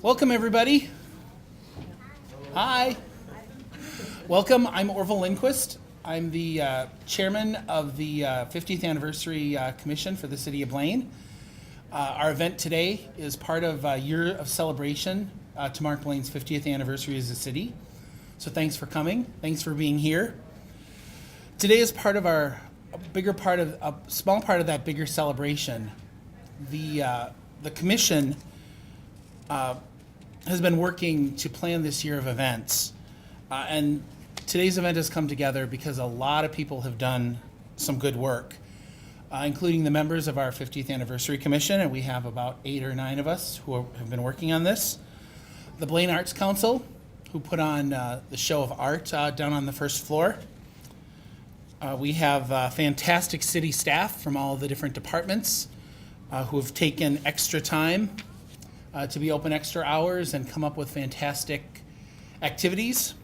Welcome, everybody. Hi. Welcome. I'm ORVILLE LINDQUIST. I'm the chairman of the 50th Anniversary Commission for the City of Blaine. Our event today is part of a year of celebration to mark Blaine's 50th anniversary as a city. So thanks for coming. Thanks for being here. Today is part of a small part of that bigger celebration. The commission has been working to plan this year of events. And today's event has come together because a lot of people have done some good work, including the members of our 50th Anniversary Commission, and we have about 8 or 9 of us who have been working on this. The Blaine Arts Council, who put on the show of art down on the first floor. We have fantastic city staff from all of the different departments who have taken extra time to be open extra hours and come up with fantastic activities.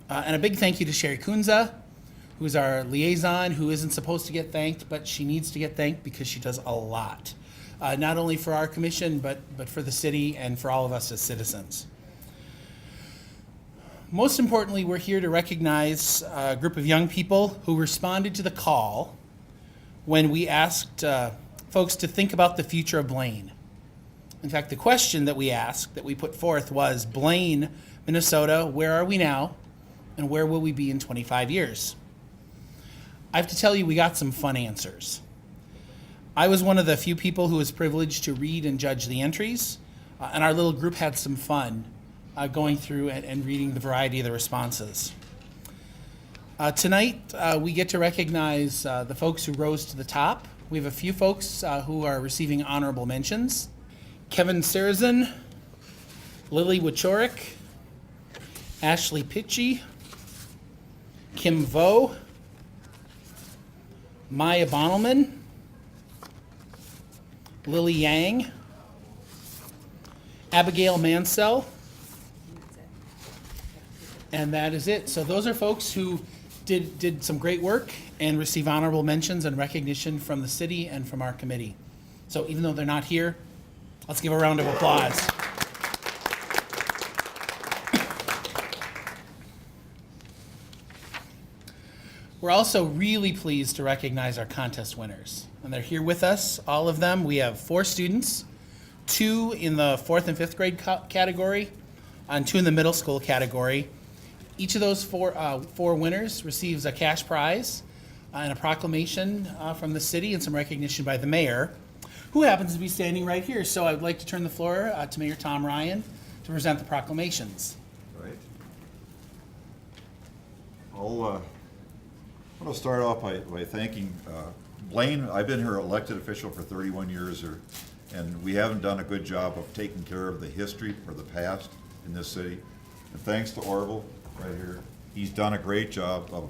And a big thank you to Sherry Kunza, who's our liaison, who isn't supposed to get thanked, but she needs to get thanked because she does a lot, not only for our commission, but for the city and for all of us as citizens. Most importantly, we're here to recognize a group of young people who responded to the call when we asked folks to think about the future of Blaine. In fact, the question that we asked, that we put forth was, Blaine, Minnesota, where are we now, and where will we be in 25 years? I have to tell you, we got some fun answers. I was one of the few people who was privileged to read and judge the entries, and our little group had some fun going through and reading the variety of the responses. Tonight, we get to recognize the folks who rose to the top. We have a few folks who are receiving honorable mentions. Kevin Sarazin, Lily Wachorik, Ashley Pitchy, Kim Vo, Maya Bonelman, Lily Yang, Abigail Mansell, and that is it. So those are folks who did some great work and receive honorable mentions and recognition from the city and from our committee. So even though they're not here, let's give a round of applause. We're also really pleased to recognize our contest winners. And they're here with us, all of them. We have 4 students, 2 in the 4th and 5th grade category, and 2 in the middle school category. Each of those 4 winners receives a cash prize and a proclamation from the city and some recognition by the mayor, who happens to be standing right here. So I would like to turn the floor to Mayor Tom Ryan to present the proclamations. All right. I'm going to start off by thanking Blaine. I've been her elected official for 31 years, and we haven't done a good job of taking care of the history or the past in this city. And thanks to ORVILLE right here, he's done a great job of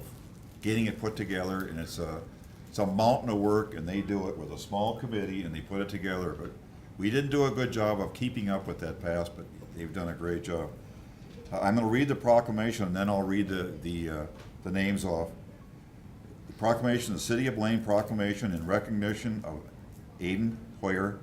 getting it put together, and it's a mountain of work, and they do it with a small committee, and they put it together. But we didn't do a good job of keeping up with that past, but they've done a great job. I'm going to read the proclamation, and then I'll read the names off. The proclamation, the City of Blaine proclamation in recognition of AIDEN, HEUER,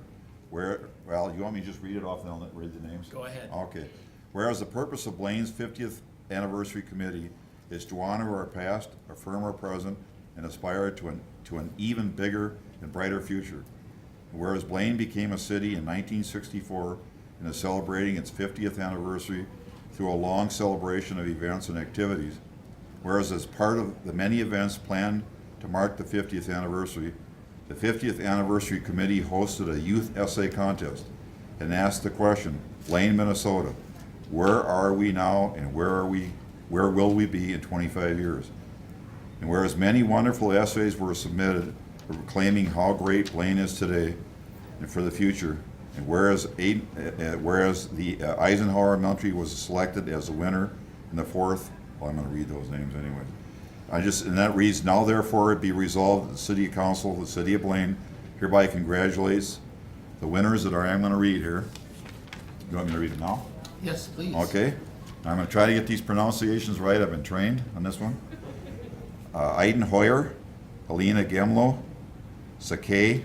well, you want me to just read it off and I'll read the names? Go ahead. Okay. Whereas the purpose of Blaine's 50th Anniversary Committee is to honor our past, affirm our present, and aspire to an even bigger and brighter future. Whereas Blaine became a city in 1964 and is celebrating its 50th anniversary through a long celebration of events and activities. Whereas as part of the many events planned to mark the 50th anniversary, the 50th Anniversary Committee hosted a youth essay contest and asked the question, Blaine, Minnesota, where are we now and where will we be in 25 years? And whereas many wonderful essays were submitted proclaiming how great Blaine is today and for the future, and whereas the Eisenhower Elementary was selected as the winner in the 4th, well, I'm going to read those names anyway. And that reads, now therefore it be resolved that the City Council of the City of Blaine hereby congratulates the winners that I'm going to read here. You want me to read it now? Yes, please. Okay. I'm going to try to get these pronunciations right. I've been trained on this one. AIDEN, HEUER, ELENA, GEMLO, SAKHI,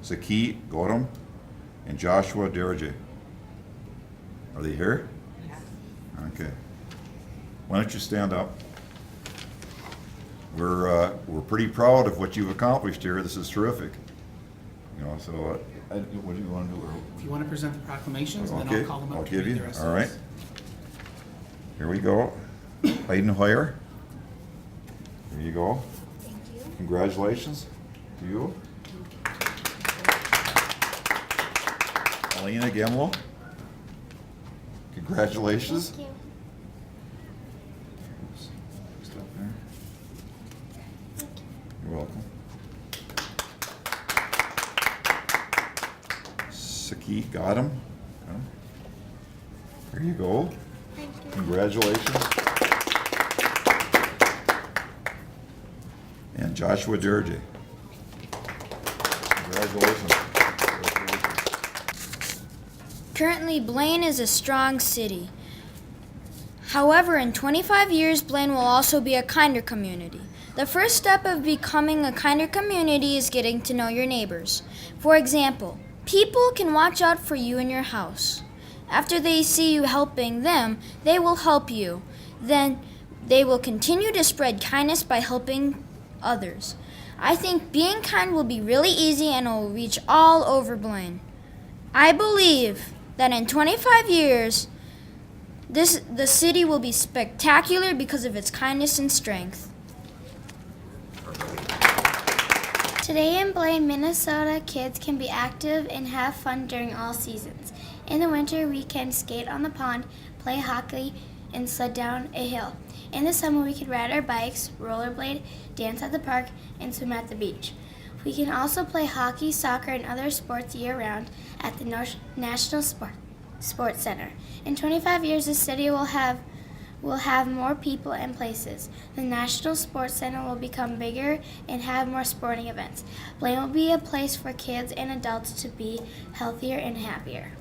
GAUTAM, and Joshua, DEREJE. Are they here? Okay. Why don't you stand up? We're pretty proud of what you've accomplished here. This is terrific. You know, so what do you want to do? If you want to present the proclamations, then Okay, I'll call them I'll up to give read you. the rest All of right. this. Here we go. Aiden HEUER. Here you go. Thank you. Congratulations to you. ELENA GEMLO. Congratulations. Thank you. Oops. Stop there. You're welcome. SAKHI, GAUTAM. Here you go. Thank you. Congratulations. And Joshua DEREJE. Congratulations. Currently, Blaine is a strong city. However, in 25 years, Blaine will also be a kinder community. The first step of becoming a kinder community is getting to know your neighbors. For example, people can watch out for you in your house. After they see you helping them, they will help you. Then they will continue to spread kindness by helping others. I think being kind will be really easy and it will reach all over Blaine. I believe that in 25 years, the city will be spectacular because of its kindness and strength. Today in Blaine, Minnesota, kids can be active and have fun during all seasons. In the winter, we can skate on the pond, play hockey, and sled down a hill. In the summer, we can ride our bikes, rollerblade, dance at the park, and swim at the beach. We can also play hockey, soccer, and other sports year-round at the National Sports Center. In 25 years, the city will have more people and places. The National Sports Center will become bigger and have more sporting events. Blaine will be a place for kids and adults to be healthier and happier.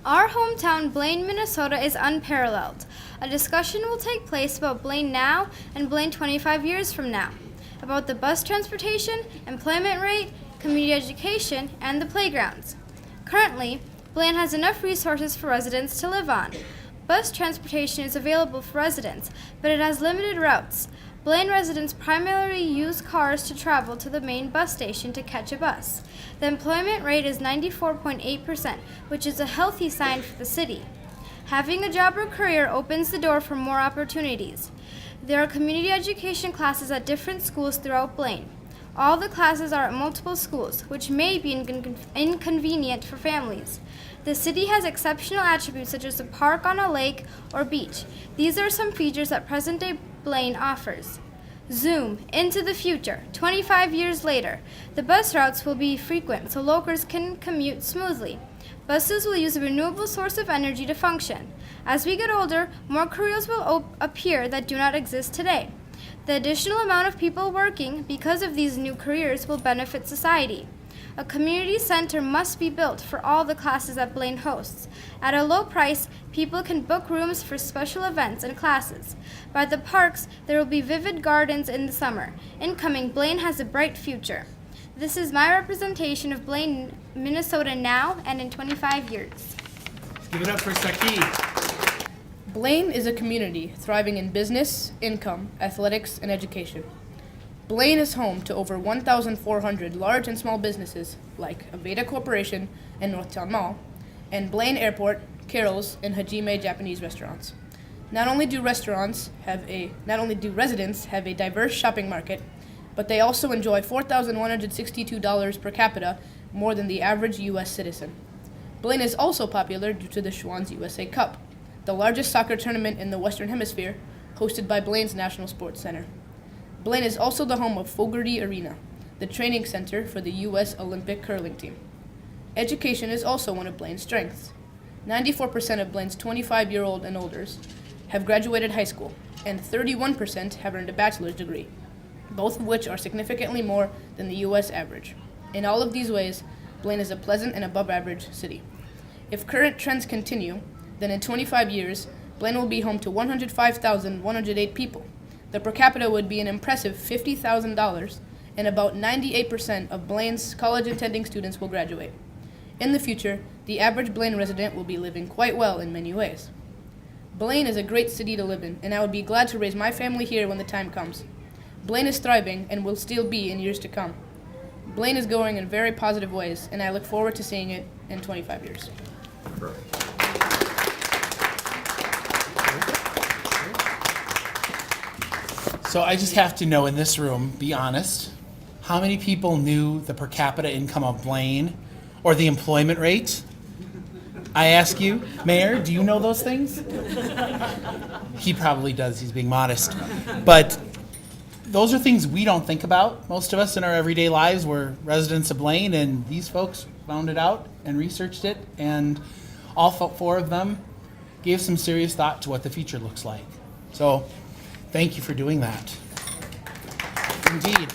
Our hometown, Blaine, Minnesota, is unparalleled. A discussion will take place about Blaine now and Blaine 25 years from now, about the bus transportation, employment rate, community education, and the playgrounds. Currently, Blaine has enough resources for residents to live on. Bus transportation is available for residents, but it has limited routes. Blaine residents primarily use cars to travel to the main bus station to catch a bus. The employment rate is 94.8%, which is a healthy sign for the city. Having a job or career opens the door for more opportunities. There are community education classes at different schools throughout Blaine. All the classes are at multiple schools, which may be inconvenient for families. The city has exceptional attributes such as a park on a lake or beach. These are some features that present-day Blaine offers. Zoom into the future. 25 years later, the bus routes will be frequent so locals can commute smoothly. Buses will use a renewable source of energy to function. As we get older, more careers will appear that do not exist today. The additional amount of people working because of these new careers will benefit society. A community center must be built for all the classes that Blaine hosts. At a low price, people can book rooms for special events and classes. By the parks, there will be vivid gardens in the summer. Incoming, Blaine has a bright future. This is my representation of Blaine, Minnesota now and in 25 years. Give it up for SAKHI. Blaine is a community thriving in business, income, athletics, and education. Blaine is home to over 1,400 large and small businesses like Aveda Corporation and Northtown Mall, and Blaine Airport, Carol's, and Hajime Japanese restaurants. Not only do residents have a diverse shopping market, but they also enjoy $4,162 per capita, more than the average U.S. citizen. Blaine is also popular due to the Schwann's USA Cup, the largest soccer tournament in the Western Hemisphere, hosted by Blaine's National Sports Center. Blaine is also the home of Fogarty Arena, the training center for the U.S. Olympic curling team. Education is also one of Blaine's strengths. 94% of Blaine's 25-year-old and olders have graduated high school, and 31% have earned a bachelor's degree, both of which are significantly more than the U.S. average. In all of these ways, Blaine is a pleasant and above-average city. If current trends continue, then in 25 years, Blaine will be home to 105,108 people. The per capita would be an impressive $50,000, and about 98% of Blaine's college-attending students will graduate. In the future, the average Blaine resident will be living quite well in many ways. Blaine is a great city to live in, and I would be glad to raise my family here when the time comes. Blaine is thriving and will still be in years to come. Blaine is going in very positive ways, and I look forward to seeing it in 25 years. So I just have to know in this room, be honest, how many people knew the per capita income of Blaine or the employment rate? I ask you, Mayor, do you know those things? He probably does, he's being modest. But those are things we don't think about. Most of us in our everyday lives were residents of Blaine, and these folks found it out and researched it, and all four of them gave some serious thought to what the future looks like. So thank you for doing that. Indeed.